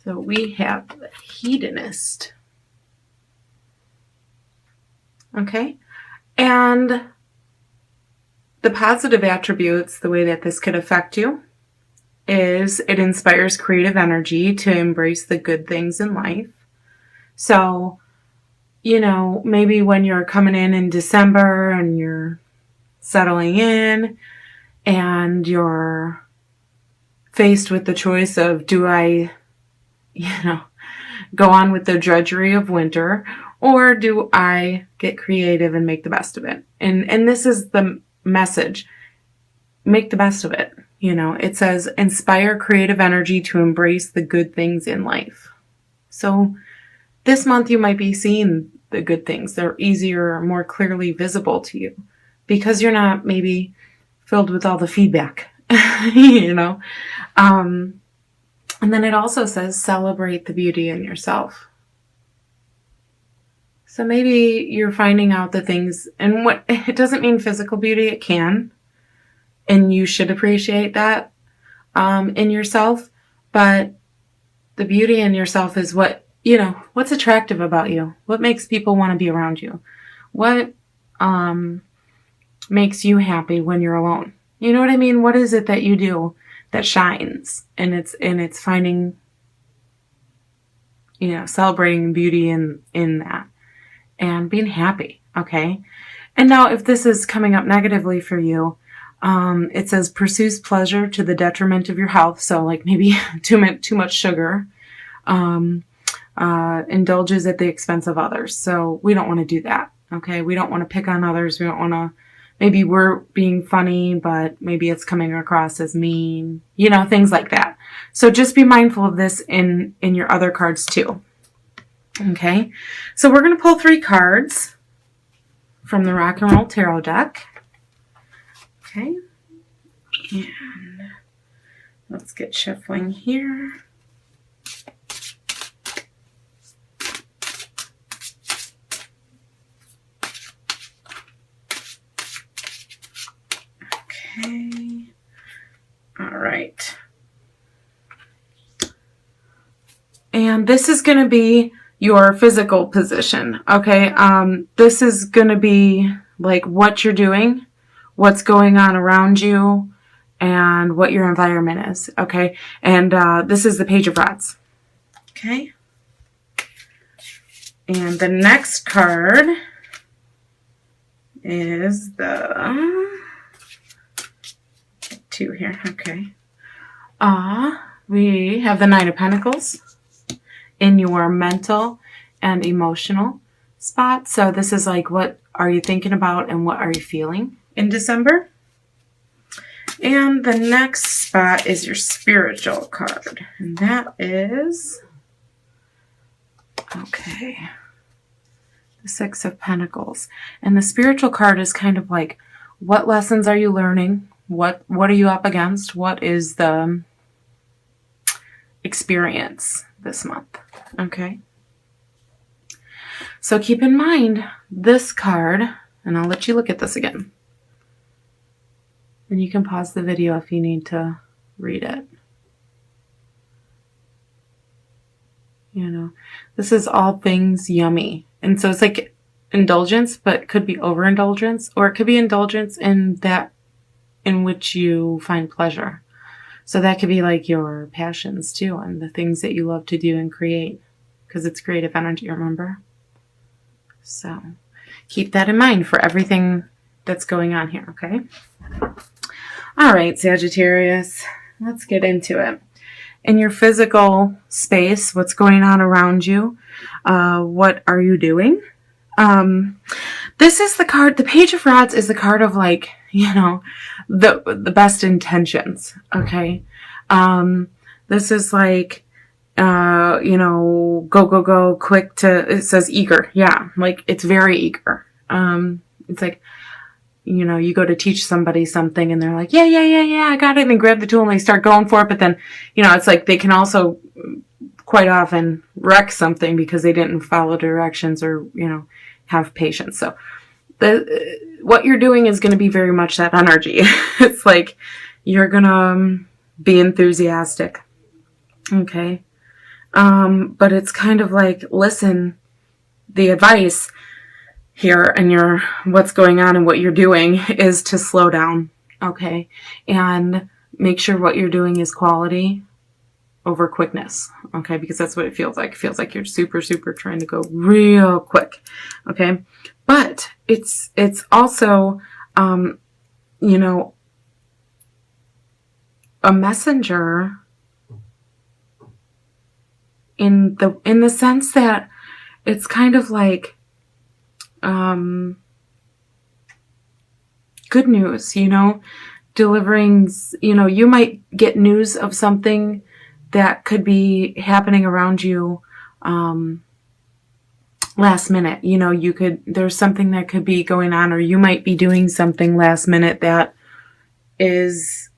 So we have the hedonist. Okay. And the positive attributes, the way that this could affect you, is it inspires creative energy to embrace the good things in life. So, you know, maybe when you're coming in December and you're settling in and you're faced with the choice of, do I, go on with the drudgery of winter, or do I get creative and make the best of it? And this is the message. Make the best of it. It says, inspire creative energy to embrace the good things in life. So this month you might be seeing the good things. They're easier, more clearly visible to you because you're not maybe filled with all the feedback, And then it also says, celebrate the beauty in yourself. So maybe you're finding out the things, and what it doesn't mean physical beauty, it can. And you should appreciate that in yourself. But the beauty in yourself is what's attractive about you? What makes people want to be around you? What makes you happy when you're alone? You know what I mean? What is it that you do that shines? And it's finding, celebrating beauty in that and being happy. Okay. And now if this is coming up negatively for you, it says pursues pleasure to the detriment of your health. So like maybe too much sugar, indulges at the expense of others. So we don't want to do that. Okay. We don't want to pick on others. We don't want to, maybe we're being funny, but maybe it's coming across as mean, things like that. So just be mindful of this in your other cards too. Okay. So we're going to pull 3 cards from the Rock and Roll Tarot deck. Okay, and let's get shuffling here. Okay, all right. And this is going to be your physical position, okay? This is going to be like what you're doing, what's going on around you, and what your environment is, okay? And this is the Page of Rods, okay? And the next card is the 2 here, okay? We have the Nine of Pentacles in your mental and emotional spot. So this is like, what are you thinking about and what are you feeling in December? And the next spot is your spiritual card. And that is, okay, the 6 of Pentacles. And the spiritual card is kind of like, what lessons are you learning? What are you up against? What is the experience this month? Okay. So keep in mind this card, and I'll let you look at this again. And you can pause the video if you need to read it. This is all things yummy. And so it's like indulgence, but it could be overindulgence, or it could be indulgence in that in which you find pleasure. So that could be like your passions too, and the things that you love to do and create, because it's creative energy, remember? So keep that in mind for everything that's going on here, okay? All right, Sagittarius, let's get into it. In your physical space, what's going on around you? What are you doing? This is the card, the Page of Rods is the card of like, the best intentions, okay? This is like, go, quick to, it says eager. Yeah, like it's very eager. It's like, you go to teach somebody something and they're like, yeah, I got it. And they grab the tool and they start going for it. But then, it's like they can also quite often wreck something because they didn't follow directions or, have patience. So what you're doing is going to be very much that energy. It's like you're going to be enthusiastic. Okay. But it's kind of like, listen, the advice here and what's going on and what you're doing is to slow down, okay? And make sure what you're doing is quality over quickness, okay? Because that's what it feels like. It feels like you're super, super trying to go real quick, okay? But it's also, you know, a messenger in the sense that it's kind of like good news, delivering, you might get news of something that could be happening around you last minute. There's something that could be going on, or you might be doing something last minute that is,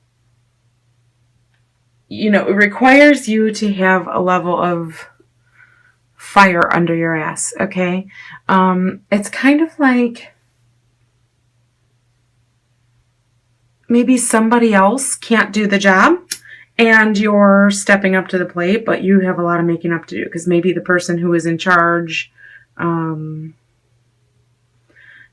it requires you to have a level of fire under your ass, okay? It's kind of like maybe somebody else can't do the job and you're stepping up to the plate, but you have a lot of making up to do because maybe the person who is in charge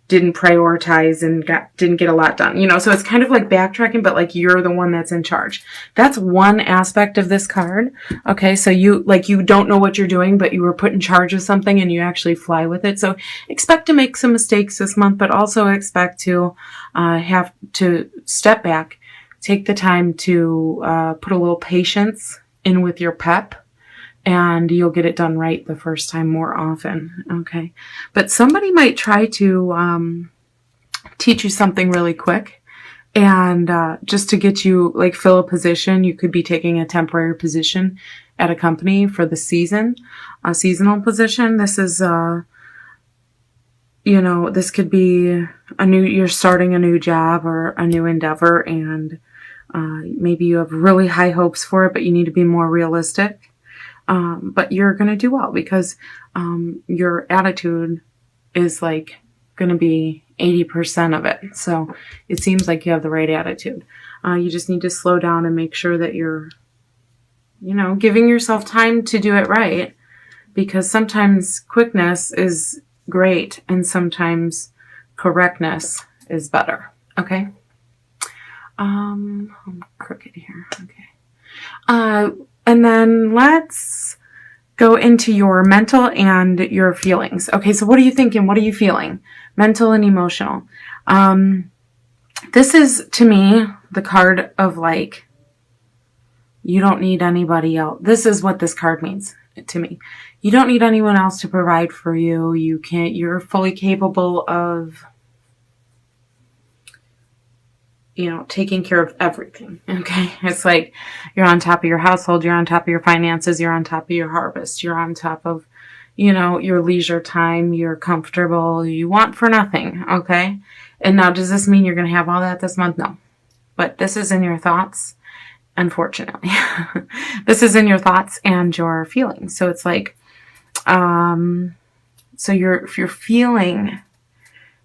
didn't prioritize and didn't get a lot done, so it's kind of like backtracking, but like you're the one that's in charge. That's one aspect of this card. Okay. So you don't know what you're doing, but you were put in charge of something and you actually fly with it. So expect to make some mistakes this month, but also expect to have to step back, take the time to put a little patience in with your pep, and you'll get it done right the first time more often, okay? But somebody might try to teach you something really quick, and just to get you, fill a position. You could be taking a temporary position at a company for the season, a seasonal position. This is, this could be you're starting a new job or a new endeavor, and maybe you have really high hopes for it, but you need to be more realistic. But you're going to do well because your attitude is going to be 80% of it. So it seems like you have the right attitude. You just need to slow down and make sure that you're, giving yourself time to do it right, because sometimes quickness is great and sometimes correctness is better. Okay. I'm crooked here. Okay. And then let's go into your mental and your feelings. Okay, so what are you thinking? What are you feeling? Mental and emotional. This is, to me, the card of you don't need anybody else. This is what this card means to me. You don't need anyone else to provide for you. You're fully capable of taking care of everything. Okay. It's like you're on top of your household, you're on top of your finances, you're on top of your harvest, you're on top of, your leisure time, you're comfortable, you want for nothing. Okay. And now, does this mean you're going to have all that this month? No. But this is in your thoughts, unfortunately. This is in your thoughts and your feelings. So it's so if you're feeling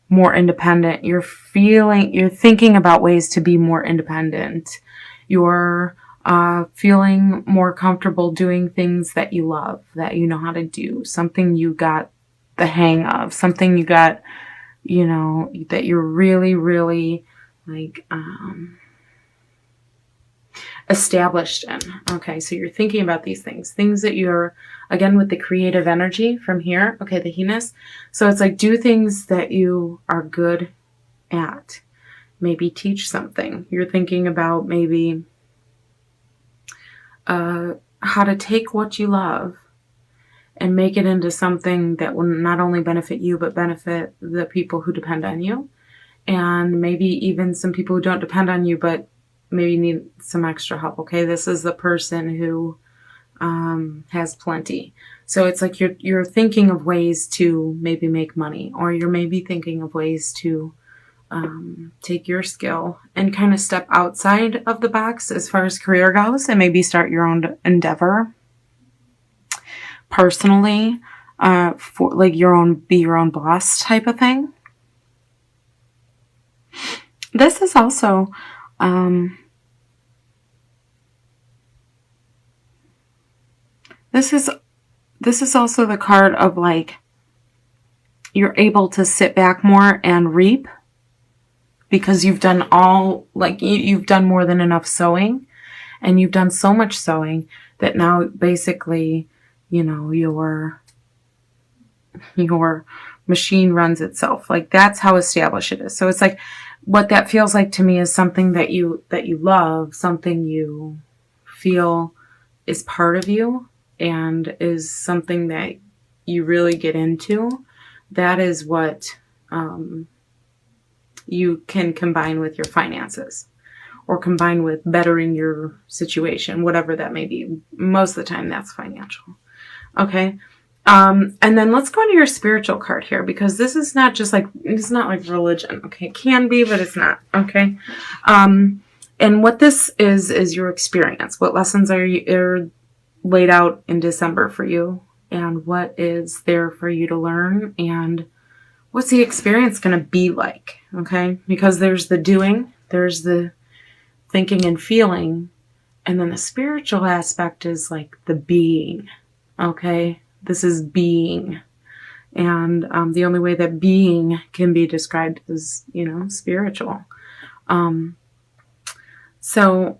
more independent, you're thinking about ways to be more independent, you're feeling more comfortable doing things that you love, that you know how to do, something you got the hang of, something you got, that you're really, really established in. Okay, so you're thinking about these things that you're, again, with the creative energy from here. Okay, the he-ness. So it's do things that you are good at. Maybe teach something. You're thinking about maybe how to take what you love and make it into something that will not only benefit you, but benefit the people who depend on you. And maybe even some people who don't depend on you, but maybe need some extra help. Okay, this is the person who has plenty. So it's you're thinking of ways to maybe make money, or you're maybe thinking of ways to take your skill and kind of step outside of the box as far as career goes, and maybe start your own endeavor personally, for be your own boss type of thing. This is also This is also the card of like, you're able to sit back more and reap because you've done all, like, you've done more than enough sowing, and you've done so much sowing that now basically, you know, your machine runs itself. Like, that's how established it is. So it's like, what that feels like to me is something that you love, something you feel is part of you and is something that you really get into. That is what you can combine with your finances, or combine with bettering your situation, whatever that may be. Most of the time that's financial. Okay. And then let's go into your spiritual card here, because this is not just like, it's not like religion. Okay. It can be, but it's not. Okay. And what this is your experience. What lessons are laid out in December for you, and what is there for you to learn, and what's the experience going to be like? Okay. Because there's the doing, there's the thinking and feeling, and then the spiritual aspect is like the being. Okay. This is being. And the only way that being can be described is, you know, spiritual. So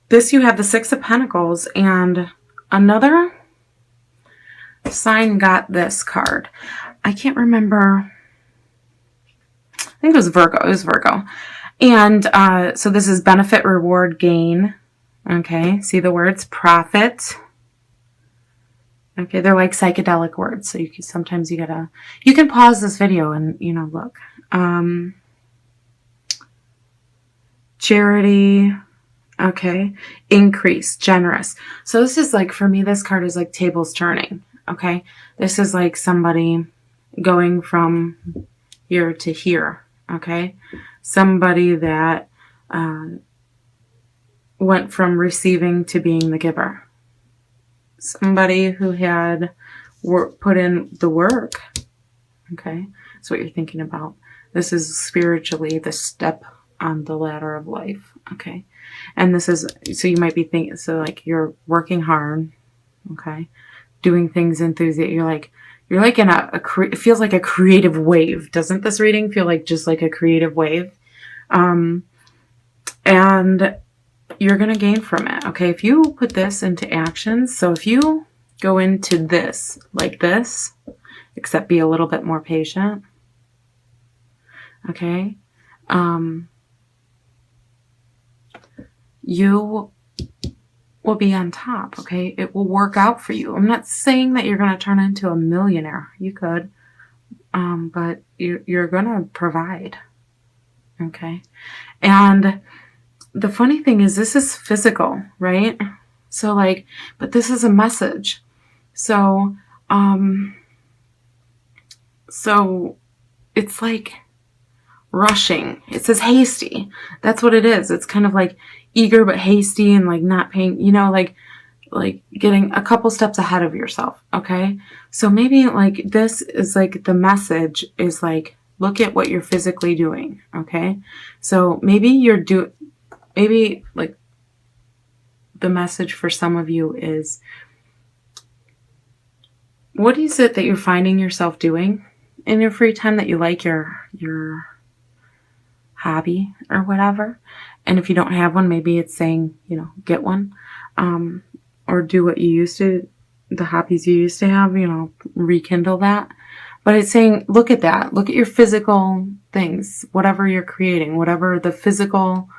this, you have the Six of Pentacles, and another sign got this card. I can't remember. I think it was Virgo. It was Virgo. And so this is benefit, reward, gain. Okay. See the words? Profit. Okay, they're like psychedelic words, so sometimes you can pause this video and, you know, look. Charity, okay, increase, generous. So this is like, for me, this card is like tables turning, okay? This is like somebody going from here to here, okay? Somebody that went from receiving to being the giver. Somebody who had put in the work. Okay. That's what you're thinking about. This is spiritually the step on the ladder of life. Okay. And this is, so you might be thinking, so like you're working hard. Okay. Doing things enthusiastic. You're like in it feels like a creative wave. Doesn't this reading feel like just like a creative wave? And you're going to gain from it. Okay. If you put this into action, so if you go into this like this, except be a little bit more patient. Okay. You will be on top. Okay. It will work out for you. I'm not saying that you're going to turn into a millionaire. You could, but you're going to provide. Okay. And the funny thing is, this is physical, right? So like, but this is a message. So, so it's like rushing. It says hasty. That's what it is. It's kind of like eager, but hasty, and like not paying, you know, like getting a couple steps ahead of yourself. Okay. So maybe like this is like the message is like, look at what you're physically doing. Okay. So maybe maybe like the message for some of you is, what is it that you're finding yourself doing in your free time that you like, your hobby or whatever? And if you don't have one, maybe it's saying, you know, get one, or do what you used to, the hobbies you used to have, you know, rekindle that. But it's saying, look at that. Look at your physical things, whatever you're creating, whatever the physical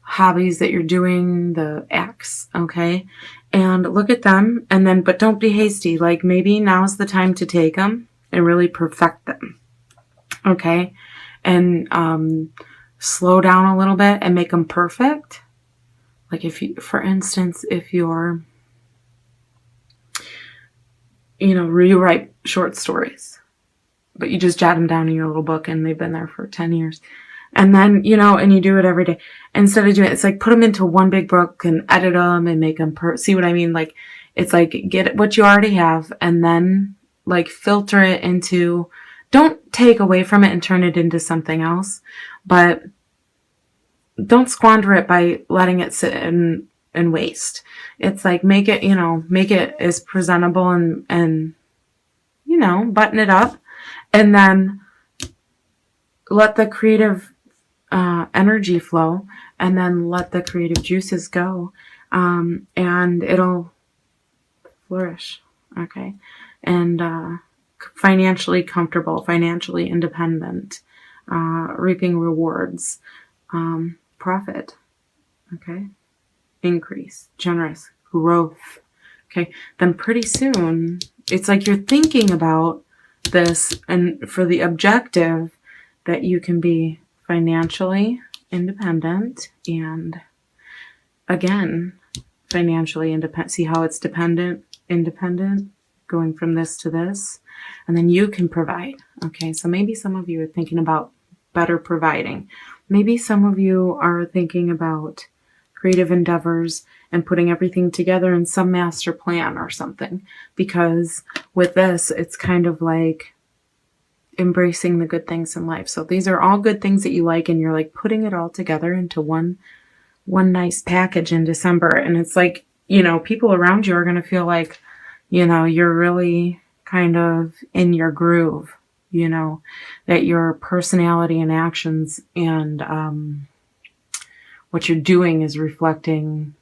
hobbies that you're doing, the acts, okay? And look at them, and then, but don't be hasty. Like maybe now's the time to take them and really perfect them, okay? And slow down a little bit and make them perfect. Like if you, for instance, if you're, you know, rewrite short stories, but you just jot them down in your little book and they've been there for 10 years. And then, you know, and you do it every day. Instead of doing it, it's like put them into one big book and edit them and make them see what I mean? Like, it's like get what you already have and then like filter it into, don't take away from it and turn it into something else, but don't squander it by letting it sit and and waste. It's like, make it, make it as presentable and, button it up, and then let the creative energy flow, and then let the creative juices go, and it'll flourish. Okay. And financially comfortable, financially independent, reaping rewards, profit. Okay. Increase, generous, growth. Okay. Then pretty soon, it's like you're thinking about this, and for the objective that you can be financially independent, and again, financially independent. See how it's independent, going from this to this, and then you can provide. Okay, so maybe some of you are thinking about better providing. Maybe some of you are thinking about creative endeavors and putting everything together in some master plan or something, because with this, it's kind of like embracing the good things in life. So these are all good things that you like, and you're like putting it all together into one nice package in December. And it's like, people around you are going to feel like, you're really kind of in your groove, that your personality and actions and what you're doing is reflecting